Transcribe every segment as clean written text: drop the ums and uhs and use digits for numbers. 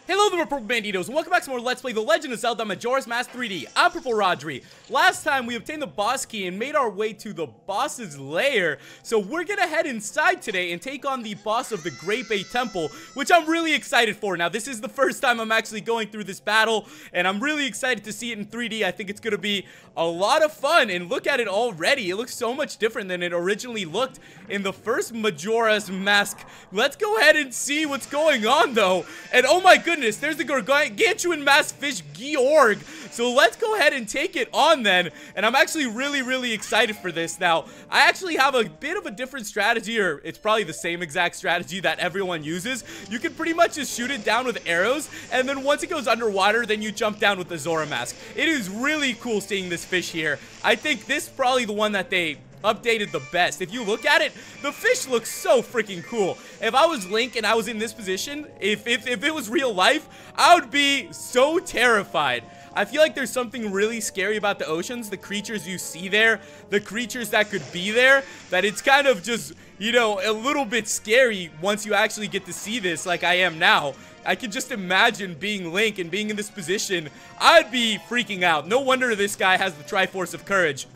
Hello there, Purple Banditos, and welcome back to more Let's Play The Legend of Zelda Majora's Mask 3D. I'm Purple Rodri. Last time, we obtained the boss key and made our way to the boss's lair, so we're gonna head inside today and take on the boss of the Great Bay Temple, which I'm really excited for. Now, this is the first time I'm actually going through this battle, and I'm really excited to see it in 3D. I think it's gonna be a lot of fun, and look at it already. It looks so much different than it originally looked in the first Majora's Mask. Let's go ahead and see what's going on, though. And oh my goodness, there's the Gargantuan Mask Fish Georg. So let's go ahead and take it on then. And I'm actually really excited for this. Now, I actually have a bit of a different strategy, or it's probably the same exact strategy that everyone uses. You can pretty much just shoot it down with arrows, and then once it goes underwater, then you jump down with the Zora Mask. It is really cool seeing this fish here. I think this is probably the one that they updated the best. If you look at it, the fish looks so freaking cool. If I was Link and I was in this position, if it was real life, I would be so terrified. I feel like there's something really scary about the oceans, the creatures you see there, the creatures that could be there, that it's kind of just, you know, a little bit scary once you actually get to see this like I am now. I can just imagine being Link and being in this position. I'd be freaking out. No wonder this guy has the Triforce of Courage.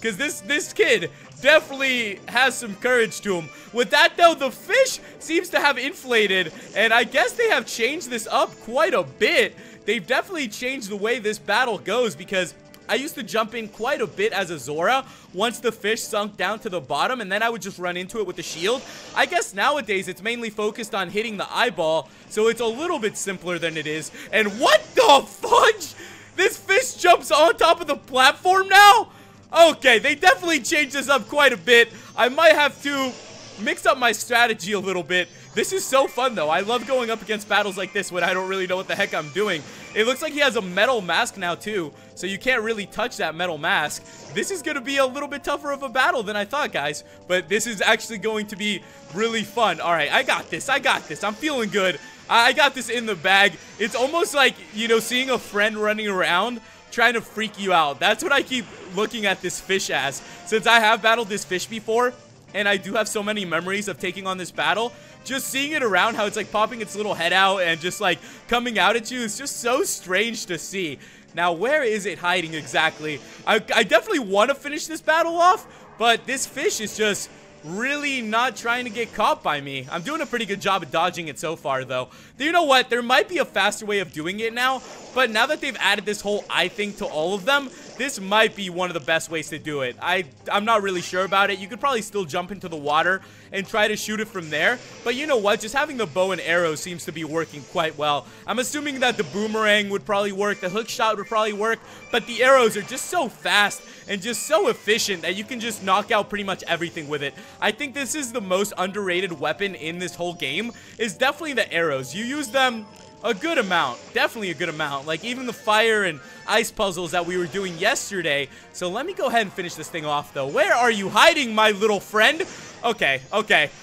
Because this kid definitely has some courage to him. With that, though, the fish seems to have inflated. And I guess they have changed this up quite a bit. They've definitely changed the way this battle goes. Because I used to jump in quite a bit as a Zora once the fish sunk down to the bottom. And then I would just run into it with the shield. I guess nowadays it's mainly focused on hitting the eyeball. So it's a little bit simpler than it is. And what the fudge? This fish jumps on top of the platform now? Okay, they definitely changed this up quite a bit. I might have to mix up my strategy a little bit. This is so fun, though. I love going up against battles like this when I don't really know what the heck I'm doing. It looks like he has a metal mask now, too, so you can't really touch that metal mask. This is going to be a little bit tougher of a battle than I thought, guys, but this is actually going to be really fun. All right, I got this. I got this. I'm feeling good. I got this in the bag. It's almost like, you know, seeing a friend running around trying to freak you out. That's what I keep looking at this fish as. Since I have battled this fish before, and I do have so many memories of taking on this battle, just seeing it around, how it's like popping its little head out and just like coming out at you is just so strange to see. Now, where is it hiding exactly? I definitely want to finish this battle off, but this fish is just really not trying to get caught by me. I'm doing a pretty good job of dodging it so far, though. You know what? There might be a faster way of doing it now, but now that they've added this whole eye thing to all of them, this might be one of the best ways to do it. I'm not really sure about it. You could probably still jump into the water and try to shoot it from there, but you know what? Just having the bow and arrow seems to be working quite well. I'm assuming that the boomerang would probably work, the hook shot would probably work, but the arrows are just so fast and just so efficient that you can just knock out pretty much everything with it. I think this is the most underrated weapon in this whole game, is definitely the arrows. You use them a good amount, definitely a good amount, like even the fire and ice puzzles that we were doing yesterday. So let me go ahead and finish this thing off, though. Where are you hiding, my little friend? Okay,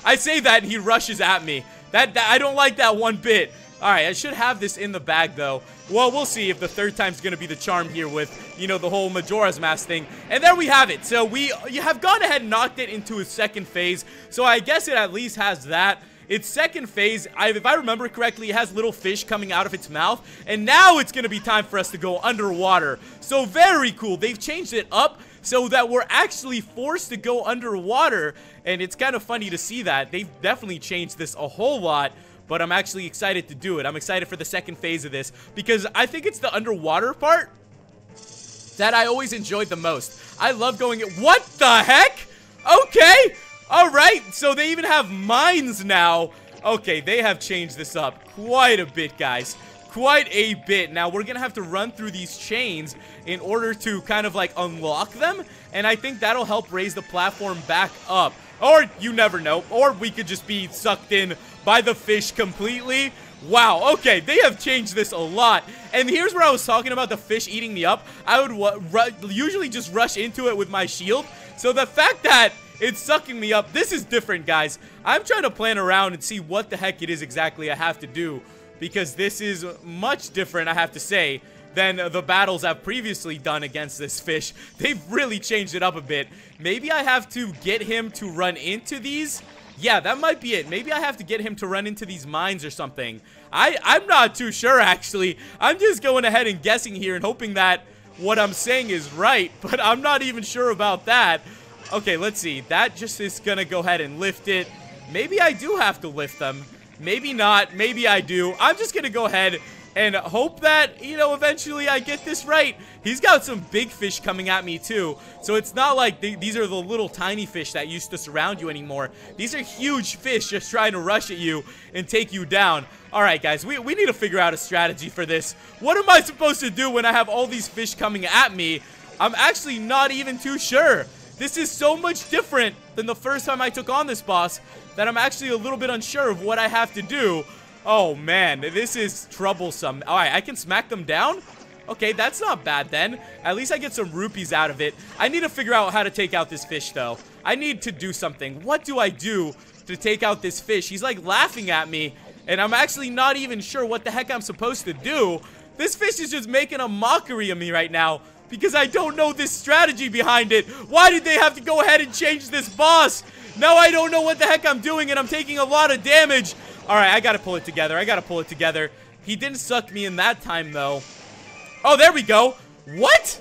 I say that and he rushes at me. That I don't like that one bit. Alright, I should have this in the bag, though. Well, we'll see if the third time's gonna be the charm here with, you know, the whole Majora's Mask thing. And there we have it. So you have gone ahead and knocked it into its second phase. So I guess it at least has that. Its second phase, if I remember correctly, it has little fish coming out of its mouth. And now it's gonna be time for us to go underwater. So very cool. They've changed it up so that we're actually forced to go underwater. And it's kind of funny to see that. They've definitely changed this a whole lot. But I'm actually excited to do it. I'm excited for the second phase of this, because I think it's the underwater part that I always enjoyed the most. I love going what the heck? Okay. All right. So they even have mines now. Okay, they have changed this up quite a bit, guys. Quite a bit. Now, we're going to have to run through these chains in order to kind of like unlock them. And I think that'll help raise the platform back up. Or you never know. Or we could just be sucked in by the fish completely. Wow, okay, they have changed this a lot. And here's where I was talking about the fish eating me up. I would usually just rush into it with my shield. So the fact that it's sucking me up, this is different, guys. I'm trying to plan around and see what the heck it is exactly I have to do, because this is much different, I have to say, than the battles I've previously done against this fish. They've really changed it up a bit. Maybe I have to get him to run into these Yeah, that might be it. Maybe I have to get him to run into these mines or something. I'm not too sure, actually. I'm just going ahead and guessing here and hoping that what I'm saying is right, but I'm not even sure about that. Okay, let's see. That just is gonna go ahead and lift it. Maybe I do have to lift them. Maybe not. Maybe I do. I'm just gonna go ahead and hope that, you know, eventually I get this right. He's got some big fish coming at me too. So it's not like these are the little tiny fish that used to surround you anymore. These are huge fish just trying to rush at you and take you down. Alright guys, we need to figure out a strategy for this. What am I supposed to do when I have all these fish coming at me? I'm actually not even too sure. This is so much different than the first time I took on this boss that I'm actually a little bit unsure of what I have to do. Oh man, this is troublesome. Alright, I can smack them down? Okay, that's not bad then. At least I get some rupees out of it. I need to figure out how to take out this fish though. I need to do something. What do I do to take out this fish? He's like laughing at me, and I'm actually not even sure what the heck I'm supposed to do. This fish is just making a mockery of me right now because I don't know this strategy behind it. Why did they have to go ahead and change this boss? Now I don't know what the heck I'm doing, and I'm taking a lot of damage. Alright, I gotta pull it together. I gotta pull it together. He didn't suck me in that time, though. Oh, there we go. What?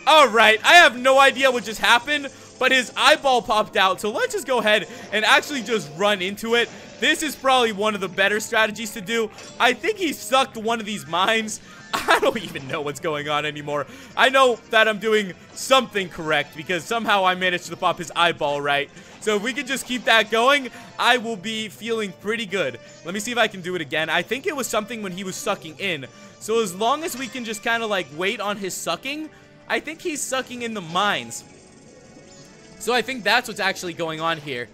Alright, I have no idea what just happened, but his eyeball popped out. So let's just go ahead and actually just run into it. This is probably one of the better strategies to do. I think he sucked one of these mines. I don't even know what's going on anymore. I know that I'm doing something correct because somehow I managed to pop his eyeball right. So if we can just keep that going, I will be feeling pretty good. Let me see if I can do it again. I think it was something when he was sucking in. So as long as we can just kind of like wait on his sucking, I think he's sucking in the mines. So I think that's what's actually going on here.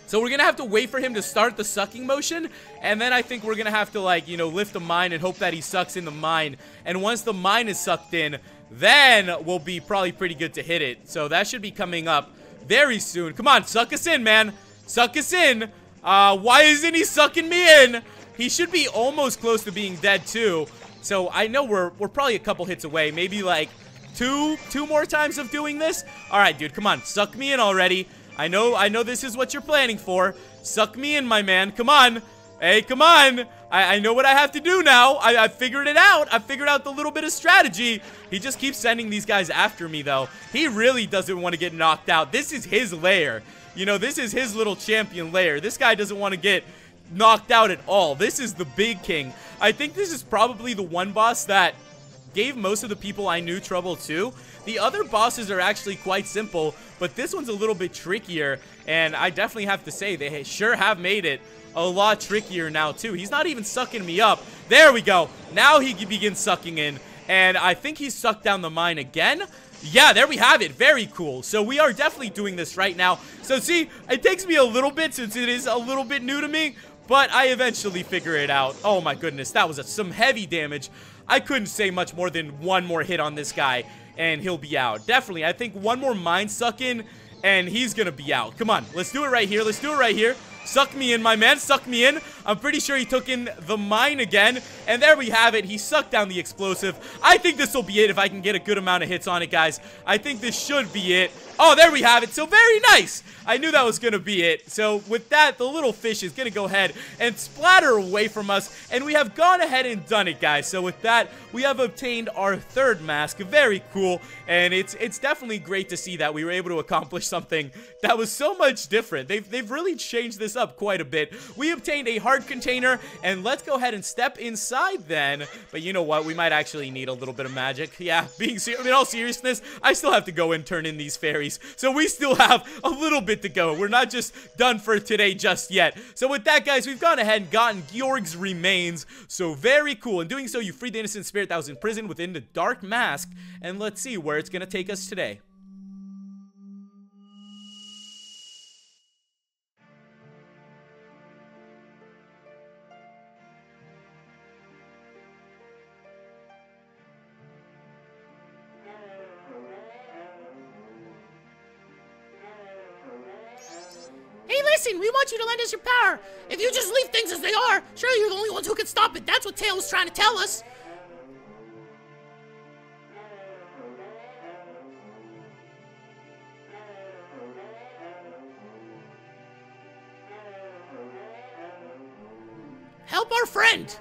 So we're gonna have to wait for him to start the sucking motion, and then I think we're gonna have to, like, you know, lift the mine and hope that he sucks in the mine. And once the mine is sucked in, then we'll be probably pretty good to hit it. So that should be coming up very soon. Come on, suck us in, man. Suck us in. Why isn't he sucking me in? He should be almost close to being dead too. So I know we're probably a couple hits away. Maybe like two more times of doing this. All right, dude, come on, suck me in already. I know this is what you're planning for. Suck me in, my man. Come on. Hey, come on. I know what I have to do now. I figured it out. I figured out the little bit of strategy. He just keeps sending these guys after me, though. He really doesn't want to get knocked out. This is his lair. You know, this is his little champion lair. This guy doesn't want to get knocked out at all. This is the big king. I think this is probably the one boss that gave most of the people I knew trouble too. The other bosses are actually quite simple, but this one's a little bit trickier, and I definitely have to say they sure have made it a lot trickier now too. He's not even sucking me up. There we go. Now he begins sucking in, and I think he's sucked down the mine again. Yeah, there we have it. Very cool. So we are definitely doing this right now. So see, it takes me a little bit since it is a little bit new to me, but I eventually figure it out. Oh my goodness, that was some heavy damage. I couldn't say much more than one more hit on this guy, and he'll be out. Definitely, I think one more mine suck in, and he's gonna be out. Come on, let's do it right here. Let's do it right here. Suck me in, my man. Suck me in. I'm pretty sure he took in the mine again. And there we have it. He sucked down the explosive. I think this will be it if I can get a good amount of hits on it, guys. I think this should be it. Oh, there we have it. So very nice. I knew that was going to be it. So with that, the little fish is going to go ahead and splatter away from us. And we have gone ahead and done it, guys. So with that, we have obtained our third mask. Very cool. And it's definitely great to see that we were able to accomplish something that was so much different. They've really changed this up quite a bit. We obtained a heart container, and let's go ahead and step inside then. But you know what? We might actually need a little bit of magic. Yeah, in all seriousness, I still have to go and turn in these fairies. So we still have a little bit to go. We're not just done for today just yet. So with that, guys, we've gone ahead and gotten Gyorg's remains. So very cool. In doing so, you freed the innocent spirit that was imprisoned within the dark mask. And let's see where it's going to take us today. Hey, listen, we want you to lend us your power. If you just leave things as they are, surely you're the only ones who can stop it. That's what Tail was trying to tell us. friend.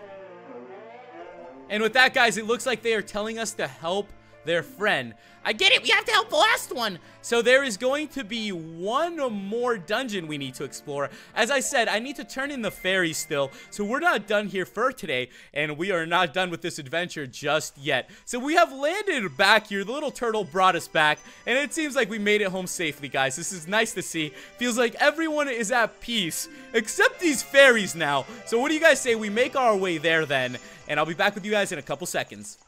And with that, guys, it looks like they are telling us to help their friend. I get it. We have to help the last one. So there is going to be one more dungeon we need to explore. As I said, I need to turn in the fairies still. So we're not done here for today. And we are not done with this adventure just yet. So we have landed back here. The little turtle brought us back. And it seems like we made it home safely, guys. This is nice to see. Feels like everyone is at peace. Except these fairies now. So what do you guys say we make our way there then? And I'll be back with you guys in a couple seconds.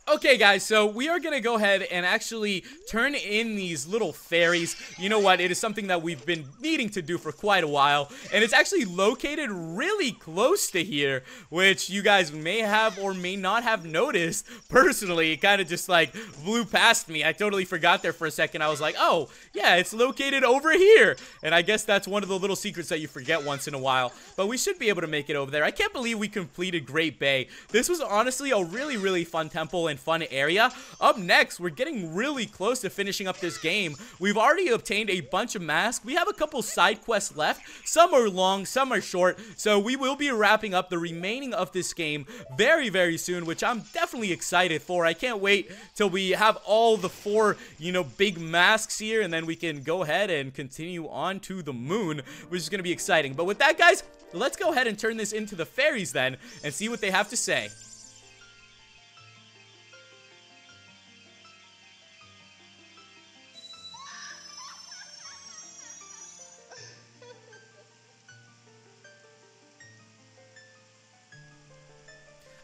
Okay, guys, so we are gonna go ahead and actually turn in these little fairies. You know what? It is something that we've been needing to do for quite a while, and it's actually located really close to here, which you guys may have or may not have noticed. Personally, it kind of just, like, blew past me. I totally forgot there for a second. I was like, oh, yeah, it's located over here, and I guess that's one of the little secrets that you forget once in a while, but we should be able to make it over there. I can't believe we completed Great Bay. This was honestly a really, really fun temple and fun area. Up next, we're getting really close to finishing up this game. We've already obtained a bunch of masks. We have a couple side quests left. Some are long, some are short, so we will be wrapping up the remaining of this game very, very soon, which I'm definitely excited for. I can't wait till we have all the 4, you know, big masks here, and then we can go ahead and continue on to the moon, which is going to be exciting. But with that, guys, let's go ahead and turn this into the fairies then and see what they have to say.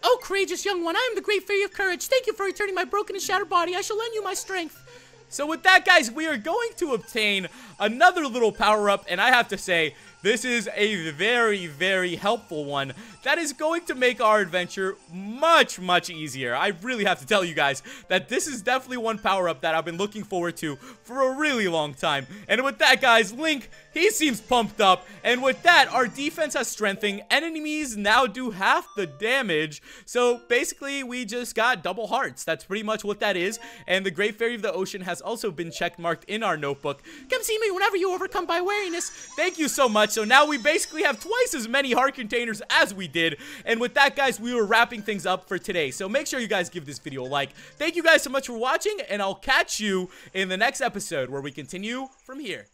Oh, courageous young one, I am the great fairy of courage. Thank you for returning my broken and shattered body. I shall lend you my strength. So with that, guys, we are going to obtain another little power-up, and I have to say, this is a very, very helpful one that is going to make our adventure much, much easier. I really have to tell you guys that this is definitely one power-up that I've been looking forward to for a really long time. And with that, guys, Link, he seems pumped up. And with that, our defense has strengthened. Enemies now do half the damage. So basically, we just got double hearts. That's pretty much what that is. And the Great Fairy of the Ocean has also been checkmarked in our notebook. Come see me whenever you overcome by wariness. Thank you so much. So now we basically have twice as many heart containers as we did. And with that, guys, we were wrapping things up for today. So make sure you guys give this video a like. Thank you guys so much for watching, and I'll catch you in the next episode where we continue from here.